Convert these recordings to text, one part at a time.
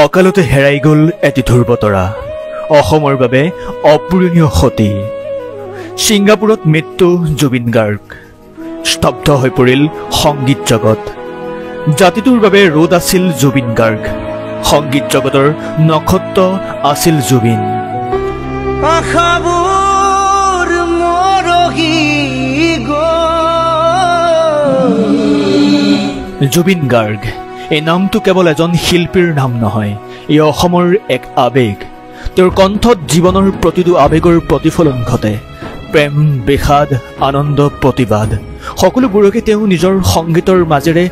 অকালতে হেৰাই গ'ল এটি ধ্ৰুৱতৰা অসমৰ বাবে অপূৰণীয় ক্ষতি ছিংগাপুৰত মৃত্যু জুবিন গাৰ্গ স্তব্ধ হৈ পৰিল সংগীত জগত জাতিটোৰ বাবে ৰ'দ আছিল জুবিন গাৰ্গ সংগীত জগতৰ নক্ষত্ৰ আছিল জুবিন আশাবোৰ মৰহি জুবিন গাৰ্গ এই নামটো কেৱল এজন শিল্পীৰ নাম নহয় ই অসমৰ এক আবেগ তেওঁৰ কণ্ঠত জীৱনৰ প্ৰতিটো আবেগৰ প্ৰতিফলন ঘটে প্ৰেম বিষাদ আনন্দ প্ৰতিবাদ সকলোবোৰকে তেওঁ নিজৰ সংগীতৰ মাজেৰে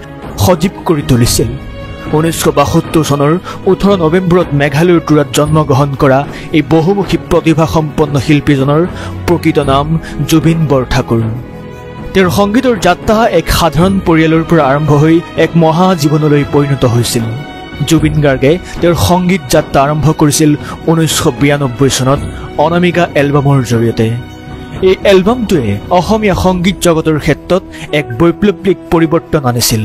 সজীৱ কৰি তুলিছিল 1972 চনৰ 18 নৱেম্বৰত মেঘালয়ৰ তুৰাত জন্মগ্ৰহণ কৰা এই বহুমুখী প্ৰতিভাসম্পন্ন শিল্পীজনৰ প্ৰকৃত নাম জুবিন বৰঠাকুৰ তেওঁৰ সংগীতৰ যাত্ৰা এক সাধাৰণ পৰিয়ালৰ পৰা আৰম্ভ হৈ এক মহা জীৱনলৈ পৰিণত হৈছিল জুবিন গাৰ্গে তেওঁৰ সংগীত যাত্ৰা আৰম্ভ কৰিছিল 1992 চনত অনামিকা এলবামৰ জৰিয়তে এই এলবামটোৱে অসমীয়া সংগীত জগতৰ ক্ষেত্ৰত এক বৈপ্লৱিক পৰিৱৰ্তন আনিছিল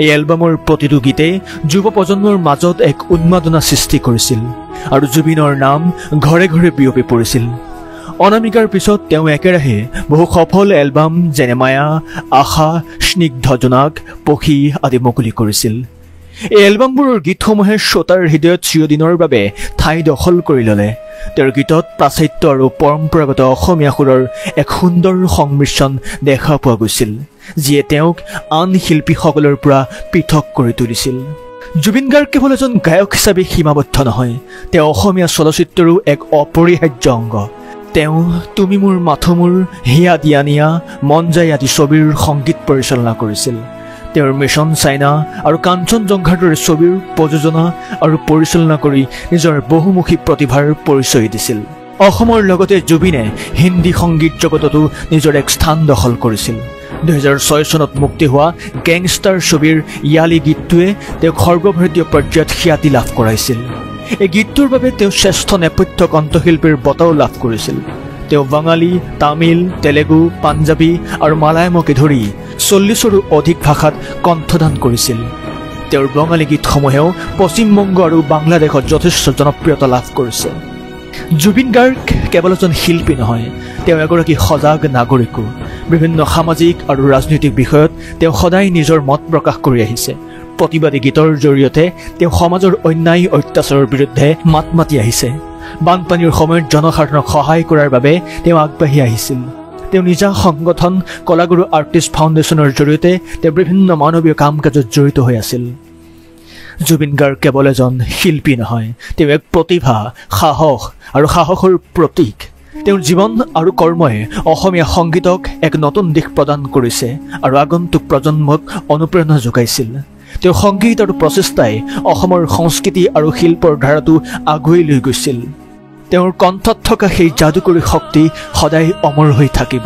এই এলবামৰ প্ৰতিটো গীতে যুৱ প্ৰজন্মৰ মাজত এক উন্মাদনা সৃষ্টি কৰিছিল আৰু জুবিনৰ নাম ঘৰে ঘৰে বিয়পি পৰিছিল অনামিকাৰ পিছত তেওঁ একেৰাহে বহু সফল এলবাম যেনে মায়া আশা স্নিগ্ধ জোনাক পখী আদি মুকলি কৰিছিল এই এলবামবোৰৰ গীতসমূহে শ্ৰোতাৰ হৃদয়ত চিৰদিনৰ বাবে ঠাই দখল কৰি ল'লে তেওঁৰ গীতত পাশ্চাত্য আৰু পৰম্পৰাগত অসমীয়া সুৰৰ এক সুন্দৰ সংমিশ্ৰণ দেখা পোৱা গৈছিল যিয়ে তেওঁক আন শিল্পীসকলৰ পৰা পৃথক কৰি তুলিছিল জুবিন গাৰ্গ কেৱল এজন গায়ক হিচাপে সীমাবদ্ধ নহয় তেওঁ অসমীয়া চলচ্চিত্ৰৰো এক অপৰিহাৰ্য অংগ তেওঁ তুমি মোৰ মাথো মোৰ হিয়া দিয়া নিয়া মন যায় আদি ছবিৰ সংগীত পৰিচালনা কৰিছিল তেওঁৰ মিছন চাইনা আৰু কাঞ্চনজংঘাৰ দৰে ছবিৰ প্ৰযোজনা আৰু পৰিচালনা কৰি নিজৰ বহুমুখী প্ৰতিভাৰ পৰিচয় দিছিল অসমৰ লগতে জুবিনে হিন্দী সংগীত জগততো নিজৰ এক স্থান দখল কৰিছিল 2006 চনত মুক্তি হোৱা গেংষ্টাৰ ছবিৰ ইয়ালি গীতটোৱে তেওঁক সৰ্বভাৰতীয় পৰ্যায়ত খ্যাতি লাভ কৰাইছিল এই গীতটোৰ বাবে তেওঁ শ্ৰেষ্ঠ নেপথ্য কণ্ঠশিল্পীৰ বঁটাও লাভ কৰিছিল তেওঁ বাঙালী তামিল তেলেগু পাঞ্জাবী আৰু মালায়ামকে ধৰি 40ৰো অধিক ভাষাত কণ্ঠদান কৰিছিল তেওঁৰ বঙালী গীতসমূহেও পশ্চিমবংগ আৰু বাংলাদেশত যথেষ্ট জনপ্ৰিয়তা লাভ কৰিছে জুবিন গাৰ্গ কেৱল এজন শিল্পী নহয় তেওঁ এগৰাকী সজাগ নাগৰিকো বিভিন্ন সামাজিক আৰু ৰাজনৈতিক বিষয়ত তেওঁ সদায় নিজৰ মত প্ৰকাশ কৰি আহিছে প্ৰতিবাদী গীতৰ জৰিয়তে তেওঁ সমাজৰ অন্যায় অত্যাচাৰৰ বিৰুদ্ধে মাত মাতি আহিছে বানপানীৰ সময়ত জনসাধাৰণক সহায় কৰাৰ বাবে তেওঁ আগবাঢ়ি আহিছিল তেওঁ নিজা সংগঠন কলাগুৰু আৰ্টিষ্ট ফাউণ্ডেশ্যনৰ জৰিয়তে তেওঁ বিভিন্ন মানৱীয় কাম কাজত জড়িত হৈ আছিল জুবিন গাৰ্গ কেৱল এজন শিল্পী নহয় তেওঁ এক প্ৰতিভা সাহস আৰু সাহসৰ প্ৰতীক তেওঁৰ জীৱন আৰু কৰ্মই অসমীয়া সংগীতক এক নতুন দিশ প্ৰদান কৰিছে আৰু আগন্তুক প্ৰজন্মক অনুপ্ৰেৰণা যোগাইছিল তেওঁৰ সংগীত আৰু প্ৰচেষ্টাই অসমৰ সংস্কৃতি আৰু শিল্পৰ ধাৰাটো আগুৱাই লৈ গৈছিল তেওঁৰ কণ্ঠত থকা সেই যাদুকৰী শক্তি সদায় অমৰ হৈ থাকিব